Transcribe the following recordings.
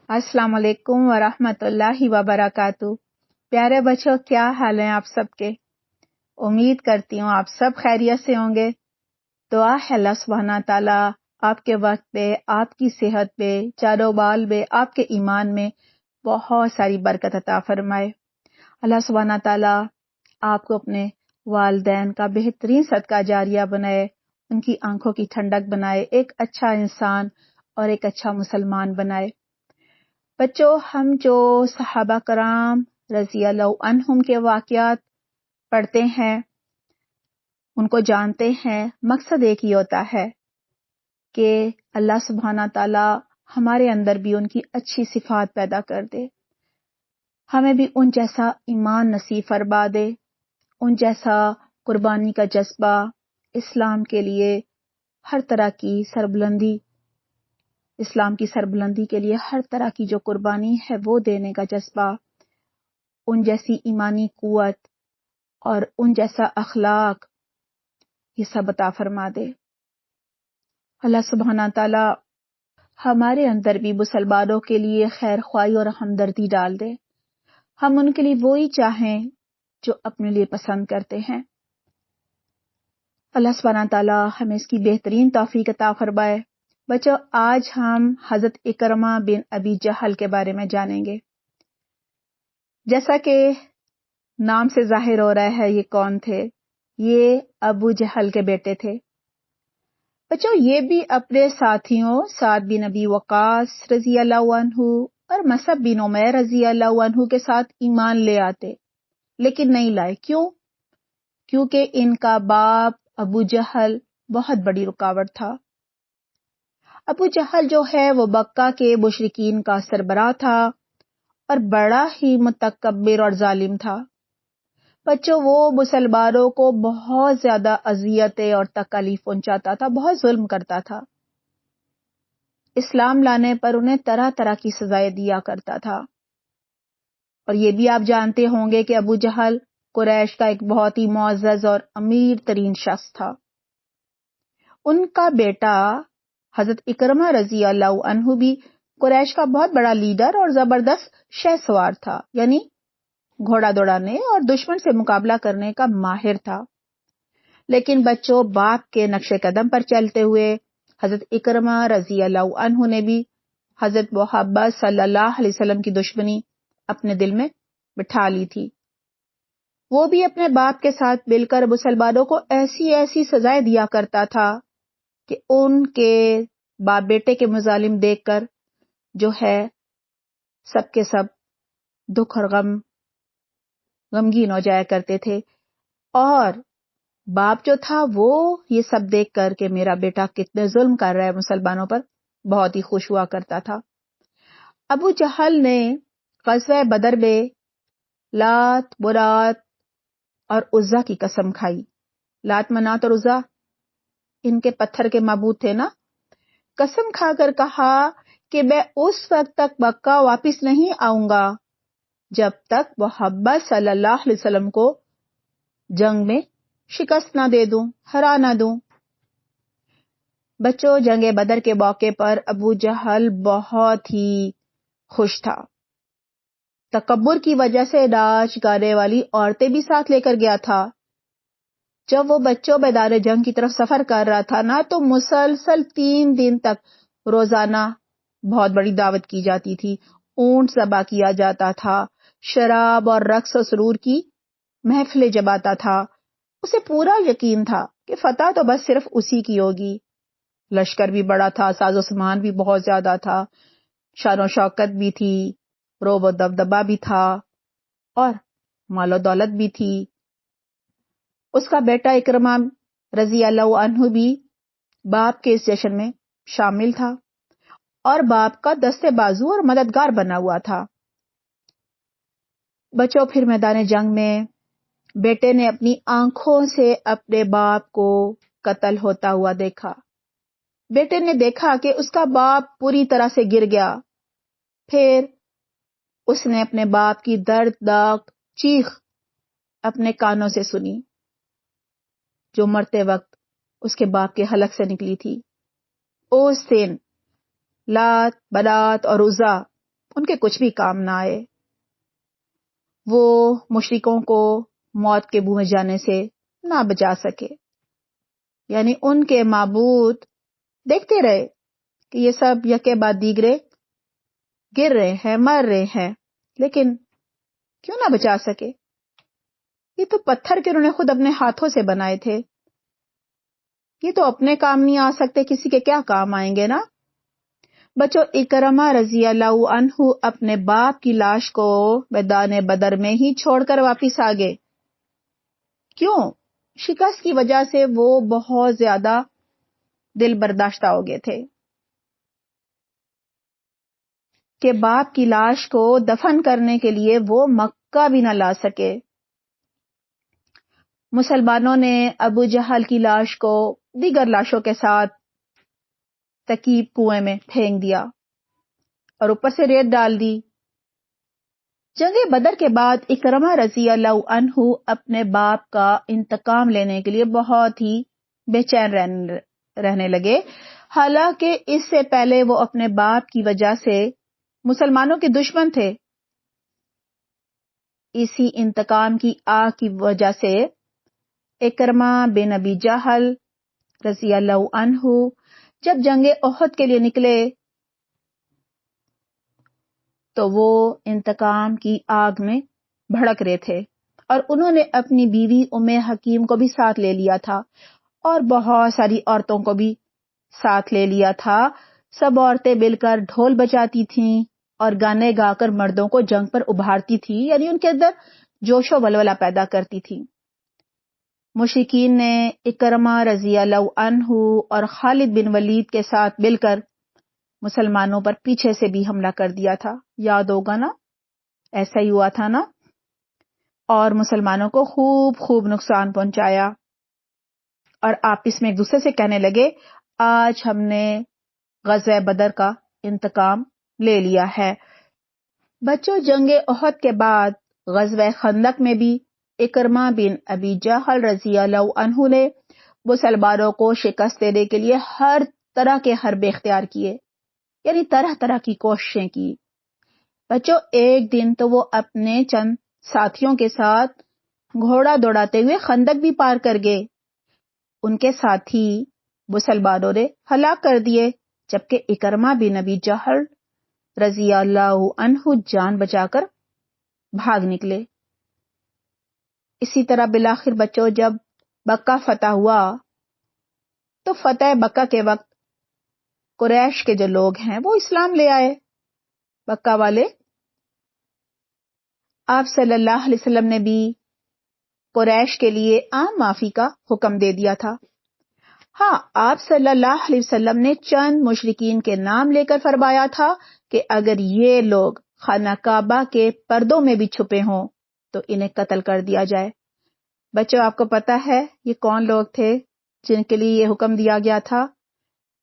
السلام علیکم ورحمۃ اللہ وبرکاتہ۔ پیارے بچوں، کیا حال ہیں آپ سب کے؟ امید کرتی ہوں آپ سب خیریت سے ہوں گے۔ دعا ہے اللہ سبحانہ تعالیٰ آپ کے وقت پہ، آپ کی صحت پہ، چاروں بال میں، آپ کے ایمان میں بہت ساری برکت عطا فرمائے۔ اللہ سبحانہ تعالیٰ آپ کو اپنے والدین کا بہترین صدقہ جاریہ بنائے، ان کی آنکھوں کی ٹھنڈک بنائے، ایک اچھا انسان اور ایک اچھا مسلمان بنائے۔ بچوں، ہم جو صحابہ کرام رضی اللہ عنہم کے واقعات پڑھتے ہیں، ان کو جانتے ہیں، مقصد ایک ہی ہوتا ہے کہ اللہ سبحانہ تعالی ہمارے اندر بھی ان کی اچھی صفات پیدا کر دے، ہمیں بھی ان جیسا ایمان نصیب فرما دے، ان جیسا قربانی کا جذبہ، اسلام کے لیے ہر طرح کی سربلندی، اسلام کی سربلندی کے لیے ہر طرح کی جو قربانی ہے وہ دینے کا جذبہ، ان جیسی ایمانی قوت اور ان جیسا اخلاق، یہ سب عطا فرما دے۔ اللہ سبحانہ تعالی ہمارے اندر بھی مسلمانوں کے لیے خیر خواہی اور ہمدردی ڈال دے، ہم ان کے لیے وہی چاہیں جو اپنے لیے پسند کرتے ہیں۔ اللہ سبحانہ تعالی ہمیں اس کی بہترین توفیق عطا فرمائے۔ بچوں، آج ہم حضرت اکرمہ بن ابی جہل کے بارے میں جانیں گے۔ جیسا کہ نام سے ظاہر ہو رہا ہے یہ کون تھے؟ یہ ابو جہل کے بیٹے تھے۔ بچوں، یہ بھی اپنے ساتھیوں سعد بن ابی وقاص رضی اللہ عنہ اور مصعب بن عمیر رضی اللہ عنہ کے ساتھ ایمان لے آتے، لیکن نہیں لائے۔ کیوں؟ کیونکہ ان کا باپ ابو جہل بہت بڑی رکاوٹ تھا۔ ابو جہل جو ہے وہ مکہ کے مشرکین کا سربراہ تھا اور بڑا ہی متکبر اور ظالم تھا۔ بچوں، وہ مسلمانوں کو بہت زیادہ اذیتیں اور تکالیف پہنچاتا تھا، بہت ظلم کرتا تھا۔ اسلام لانے پر انہیں طرح طرح کی سزائیں دیا کرتا تھا۔ اور یہ بھی آپ جانتے ہوں گے کہ ابو جہل قریش کا ایک بہت ہی معزز اور امیر ترین شخص تھا۔ ان کا بیٹا حضرت اکرمہ رضی اللہ عنہ بھی قریش کا بہت بڑا لیڈر اور زبردست شہ سوار تھا، یعنی گھوڑا دوڑانے اور دشمن سے مقابلہ کرنے کا ماہر تھا۔ لیکن بچوں، باپ کے نقش قدم پر چلتے ہوئے حضرت اکرمہ رضی اللہ عنہ نے بھی حضرت محمد صلی اللہ علیہ وسلم کی دشمنی اپنے دل میں بٹھا لی تھی۔ وہ بھی اپنے باپ کے ساتھ مل کر مسلمانوں کو ایسی ایسی سزائیں دیا کرتا تھا کہ ان کے باپ بیٹے کے مظالم دیکھ کر جو ہے سب کے سب دکھ اور غمگین ہو جایا کرتے تھے، اور باپ جو تھا وہ یہ سب دیکھ کر کہ میرا بیٹا کتنے ظلم کر رہا ہے مسلمانوں پر، بہت ہی خوش ہوا کرتا تھا۔ ابو جہل نے غزوہ بدر میں لات، منات اور عزا کی قسم کھائی۔ لات، منات اور عزا ان کے پتھر کے معبود تھے نا۔ قسم کھا کر کہا کہ میں اس وقت تک مکہ واپس نہیں آؤں گا جب تک محمد صلی اللہ علیہ وسلم کو جنگ میں شکست نہ دے دوں، ہرا نہ دوں۔ بچوں، جنگ بدر کے موقع پر ابو جہل بہت ہی خوش تھا۔ تکبر کی وجہ سے ناچ گانے والی عورتیں بھی ساتھ لے کر گیا تھا۔ جب وہ بچوں میدان جنگ کی طرف سفر کر رہا تھا نا، تو مسلسل 3 دن تک روزانہ بہت بڑی دعوت کی جاتی تھی، اونٹ ذبح کیا جاتا تھا، شراب اور رقص و سرور کی محفلیں جماتا تھا۔ اسے پورا یقین تھا کہ فتح تو بس صرف اسی کی ہوگی۔ لشکر بھی بڑا تھا، ساز و سامان بھی بہت زیادہ تھا، شان و شوکت بھی تھی، روب و دبدبہ بھی تھا، اور مال و دولت بھی تھی۔ اس کا بیٹا اکرمہ رضی اللہ عنہ بھی باپ کے اس جشن میں شامل تھا اور باپ کا دستے بازو اور مددگار بنا ہوا تھا۔ بچوں، پھر میدان جنگ میں بیٹے نے اپنی آنکھوں سے اپنے باپ کو قتل ہوتا ہوا دیکھا۔ بیٹے نے دیکھا کہ اس کا باپ پوری طرح سے گر گیا۔ پھر اس نے اپنے باپ کی دردناک چیخ اپنے کانوں سے سنی، جو مرتے وقت اس کے باپ کے حلق سے نکلی تھی۔ اس دن لات، منات اور عزا ان کے کچھ بھی کام نہ آئے. وہ مشرکوں کو موت کے منہ میں جانے سے نہ بچا سکے. یعنی ان کے معبود دیکھتے رہے کہ یہ سب یکے بعد دیگرے گر رہے ہیں، مر رہے ہیں، لیکن کیوں نہ بچا سکے؟ یہ تو پتھر کے انہوں نے خود اپنے ہاتھوں سے بنائے تھے. یہ تو اپنے کام نہیں آ سکتے، کسی کے کیا کام آئیں گے نا. بچوں، اکرمہ رضی اللہ عنہ اپنے باپ کی لاش کو میدان بدر میں ہی چھوڑ کر واپس آ گئے. کیوں؟ شکست کی وجہ سے وہ بہت زیادہ دل برداشتہ ہو گئے تھے کہ باپ کی لاش کو دفن کرنے کے لیے وہ مکہ بھی نہ لا سکے. مسلمانوں نے ابو جہل کی لاش کو دیگر لاشوں کے ساتھ تقیب کنویں میں پھینک دیا اور اوپر سے ریت ڈال دی. جنگ بدر کے بعد اکرمہ رضی اللہ عنہ اپنے باپ کا انتقام لینے کے لیے بہت ہی بے چین رہنے لگے. حالانکہ اس سے پہلے وہ اپنے باپ کی وجہ سے مسلمانوں کے دشمن تھے. اسی انتقام کی آگ کی وجہ سے اکرمہ بن ابی جہل رضی اللہ عنہ جب جنگ احد کے لیے نکلے تو وہ انتقام کی آگ میں بھڑک رہے تھے، اور انہوں نے اپنی بیوی ام حکیم کو بھی ساتھ لے لیا تھا اور بہت ساری عورتوں کو بھی ساتھ لے لیا تھا. سب عورتیں مل کر ڈھول بجاتی تھیں اور گانے گا کر مردوں کو جنگ پر ابھارتی تھی، یعنی ان کے اندر جوش و ولولہ پیدا کرتی تھی. مشرکین نے اکرمہ رضی اللہ عنہ اور خالد بن ولید کے ساتھ مل کر مسلمانوں پر پیچھے سے بھی حملہ کر دیا تھا. یاد ہوگا نا، ایسا ہی ہوا تھا نا، اور مسلمانوں کو خوب نقصان پہنچایا. اور آپس میں ایک دوسرے سے کہنے لگے، آج ہم نے غزوہ بدر کا انتقام لے لیا ہے. بچوں، جنگ احد کے بعد غزوہ خندق میں بھی اکرمہ بن ابی جہل رضی اللہ عنہ نے مسلمانوں کو شکست دینے کے لیے ہر طرح کے حربے اختیار کیے، یعنی طرح طرح کی کوششیں کی. بچوں، ایک دن تو وہ اپنے چند ساتھیوں کے ساتھ گھوڑا دوڑاتے ہوئے خندق بھی پار کر گئے. ان کے ساتھی مسلمانوں نے ہلاک کر دیے، جبکہ اکرمہ بن ابی جہل رضی اللہ عنہ جان بچا کر بھاگ نکلے. اسی طرح بالآخر بچوں، جب مکہ فتح ہوا تو فتح مکہ کے وقت قریش کے جو لوگ ہیں وہ اسلام لے آئے. مکہ والے، آپ صلی اللہ علیہ وسلم نے بھی قریش کے لیے عام معافی کا حکم دے دیا تھا. ہاں، آپ صلی اللہ علیہ وسلم نے چند مشرکین کے نام لے کر فرمایا تھا کہ اگر یہ لوگ خانہ کعبہ کے پردوں میں بھی چھپے ہوں تو انہیں قتل کر دیا جائے. بچوں، آپ کو پتا ہے یہ کون لوگ تھے جن کے لیے یہ حکم دیا گیا تھا؟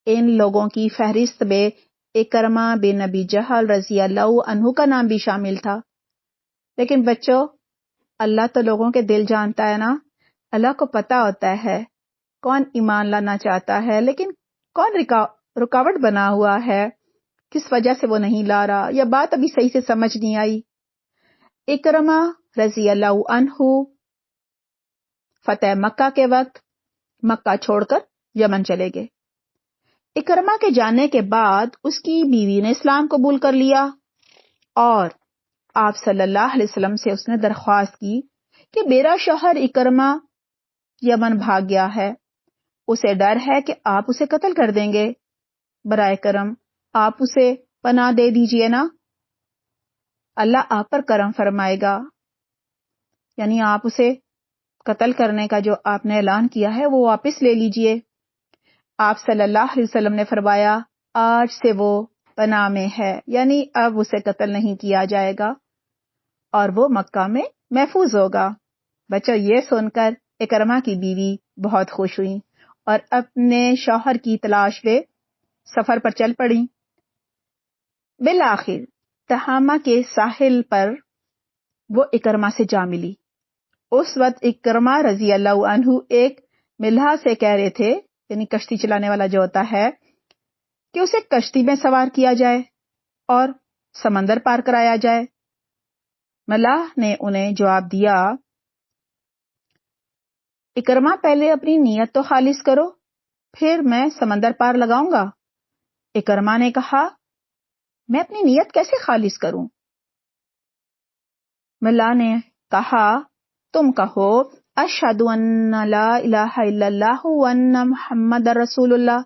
ان لوگوں کی فہرست میں اکرمہ بن ابی جہل رضی اللہ عنہ کا نام بھی شامل تھا. لیکن بچوں، اللہ تو لوگوں کے دل جانتا ہے نا. اللہ کو پتا ہوتا ہے کون ایمان لانا چاہتا ہے، لیکن کون رکاوٹ بنا ہوا ہے، کس وجہ سے وہ نہیں لا رہا، یا بات ابھی صحیح سے سمجھ نہیں آئی. اکرمہ رضی اللہ عنہ فتح مکہ کے وقت مکہ چھوڑ کر یمن چلے گئے. اکرمہ کے جانے کے بعد اس کی بیوی نے اسلام قبول کر لیا، اور آپ صلی اللہ علیہ وسلم سے اس نے درخواست کی کہ میرا شوہر اکرمہ یمن بھاگ گیا ہے، اسے ڈر ہے کہ آپ اسے قتل کر دیں گے. برائے کرم آپ اسے پناہ دے دیجئے نا، اللہ آپ پر کرم فرمائے گا. یعنی آپ اسے قتل کرنے کا جو آپ نے اعلان کیا ہے وہ واپس لے لیجئے. آپ صلی اللہ علیہ وسلم نے فرمایا آج سے وہ پناہ میں ہے، یعنی اب اسے قتل نہیں کیا جائے گا اور وہ مکہ میں محفوظ ہوگا. بچوں، یہ سن کر اکرمہ کی بیوی بہت خوش ہوئی اور اپنے شوہر کی تلاش میں سفر پر چل پڑی. بالآخر تہامہ کے ساحل پر وہ اکرمہ سے جا ملی. اس وقت اکرمہ رضی اللہ عنہ ایک ملحا سے کہہ رہے تھے، یعنی کشتی چلانے والا جو ہوتا ہے، کہ اسے کشتی میں سوار کیا جائے اور سمندر پار کرایا جائے؟ ملاح نے انہیں جواب دیا، اکرما پہلے اپنی نیت تو خالص کرو، پھر میں سمندر پار لگاؤں گا۔ اکرما نے کہا، میں اپنی نیت کیسے خالص کروں؟ ملاح نے کہا، تم کہو اشہد ان لا الہ الا اللہ وان محمد رسول اللہ۔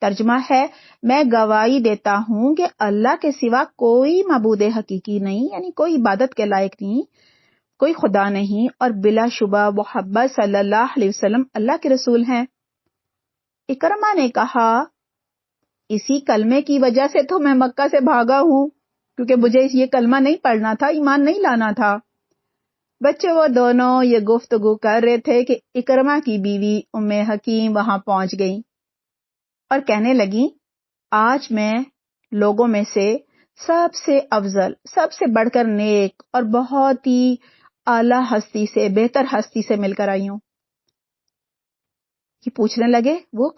ترجمہ ہے، میں گواہی دیتا ہوں کہ اللہ کے سوا کوئی معبود حقیقی نہیں، یعنی کوئی عبادت کے لائق نہیں، کوئی خدا نہیں، اور بلا شبہ محمد صلی اللہ علیہ وسلم اللہ کے رسول ہیں۔ اکرما نے کہا، اسی کلمے کی وجہ سے تو میں مکہ سے بھاگا ہوں، کیونکہ مجھے یہ کلمہ نہیں پڑھنا تھا، ایمان نہیں لانا تھا۔ بچے وہ دونوں یہ گفتگو کر رہے تھے کہ اکرما کی بیوی ام حکیم وہاں پہنچ گئیں اور کہنے لگیں، آج میں لوگوں میں سے سب سے افضل، سب سے بڑھ کر نیک اور بہت ہی اعلیٰ ہستی سے، بہتر ہستی سے مل کر آئی ہوں۔ یہ پوچھنے لگے، وہ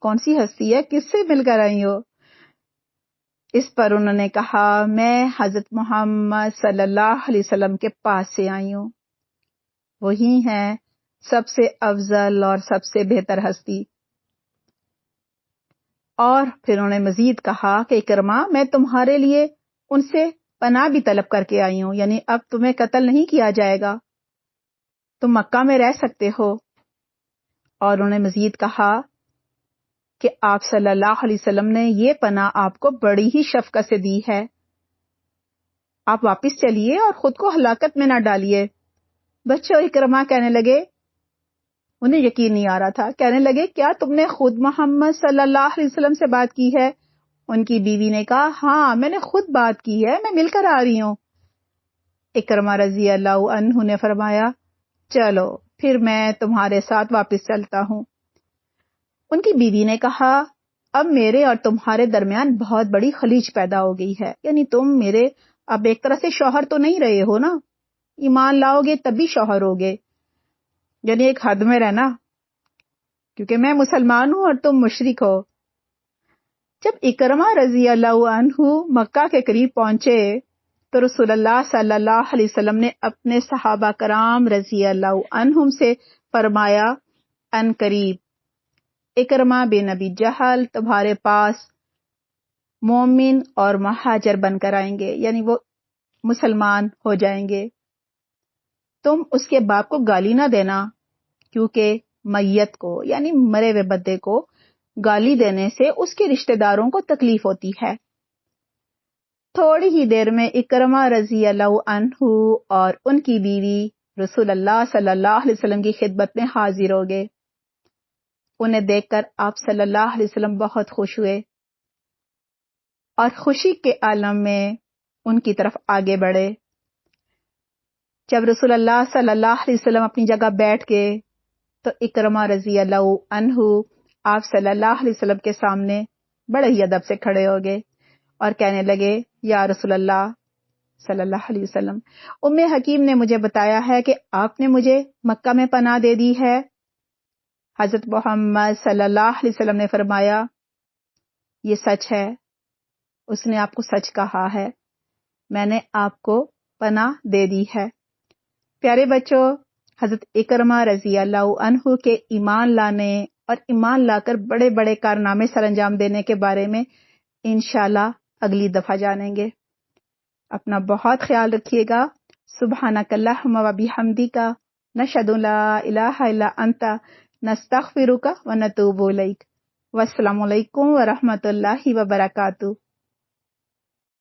کون سی ہستی ہے، کس سے مل کر آئی ہو؟ اس پر انہوں نے کہا، میں حضرت محمد صلی اللہ علیہ وسلم کے پاس سے آئی ہوں، وہی ہیں سب سے افضل اور سب سے بہتر ہستی۔ اور پھر انہوں نے مزید کہا کہ اکرما، میں تمہارے لیے ان سے پناہ بھی طلب کر کے آئی ہوں، یعنی اب تمہیں قتل نہیں کیا جائے گا، تم مکہ میں رہ سکتے ہو۔ اور انہوں نے مزید کہا کہ آپ صلی اللہ علیہ وسلم نے یہ پناہ آپ کو بڑی ہی شفقت سے دی ہے، آپ واپس چلیے اور خود کو ہلاکت میں نہ ڈالیے۔ بچے اور اکرما کہنے لگے، انہیں یقین نہیں آ رہا تھا، کہنے لگے، کیا تم نے خود محمد صلی اللہ علیہ وسلم سے بات کی ہے؟ ان کی بیوی نے کہا، ہاں میں نے خود بات کی ہے، میں مل کر آ رہی ہوں۔ اکرما رضی اللہ عنہ نے فرمایا، چلو پھر میں تمہارے ساتھ واپس چلتا ہوں۔ ان کی بیوی نے کہا، اب میرے اور تمہارے درمیان بہت بڑی خلیج پیدا ہو گئی ہے، یعنی تم میرے اب ایک طرح سے شوہر تو نہیں رہے ہو نا، ایمان لاؤ گے تب بھی شوہر ہوگے، یعنی ایک حد میں رہنا، کیونکہ میں مسلمان ہوں اور تم مشرک ہو۔ جب اکرما رضی اللہ عنہ مکہ کے قریب پہنچے تو رسول اللہ صلی اللہ علیہ وسلم نے اپنے صحابہ کرام رضی اللہ عنہم سے فرمایا، ان قریب اکرما بن ابی جہل تمہارے پاس مومن اور مہاجر بن کر آئیں گے، یعنی وہ مسلمان ہو جائیں گے۔ تم اس کے باپ کو گالی نہ دینا، کیونکہ میت کو یعنی مرے ہوئے بندے کو گالی دینے سے اس کے رشتہ داروں کو تکلیف ہوتی ہے۔ تھوڑی ہی دیر میں اکرما رضی اللہ عنہ اور ان کی بیوی رسول اللہ صلی اللہ علیہ وسلم کی خدمت میں حاضر ہو گئے۔ انہیں دیکھ کر آپ صلی اللہ علیہ وسلم بہت خوش ہوئے اور خوشی کے عالم میں ان کی طرف آگے بڑھے۔ جب رسول اللہ صلی اللہ علیہ وسلم اپنی جگہ بیٹھ گئے تو اکرما رضی اللہ عنہ آپ صلی اللہ علیہ وسلم کے سامنے بڑے ہی ادب سے کھڑے ہو گئے اور کہنے لگے، یا رسول اللہ صلی اللہ علیہ وسلم، ام حکیم نے مجھے بتایا ہے کہ آپ نے مجھے مکہ میں پناہ دے دی ہے۔ حضرت محمد صلی اللہ علیہ وسلم نے فرمایا، یہ سچ ہے، اس نے آپ کو سچ کہا ہے، میں نے آپ کو پناہ دے دی ہے۔ پیارے بچوں، حضرت اکرما رضی اللہ عنہ کے ایمان لانے اور ایمان لا کر بڑے بڑے کارنامے سر انجام دینے کے بارے میں انشاءاللہ اگلی دفعہ جانیں گے۔ اپنا بہت خیال رکھیے گا۔ سبحانک اللہم و بحمدک، نشہد ان لا الہ الا انت، نستغفرک و نتوب الیک۔ والسلام علیکم ورحمۃ اللہ وبرکاتہ۔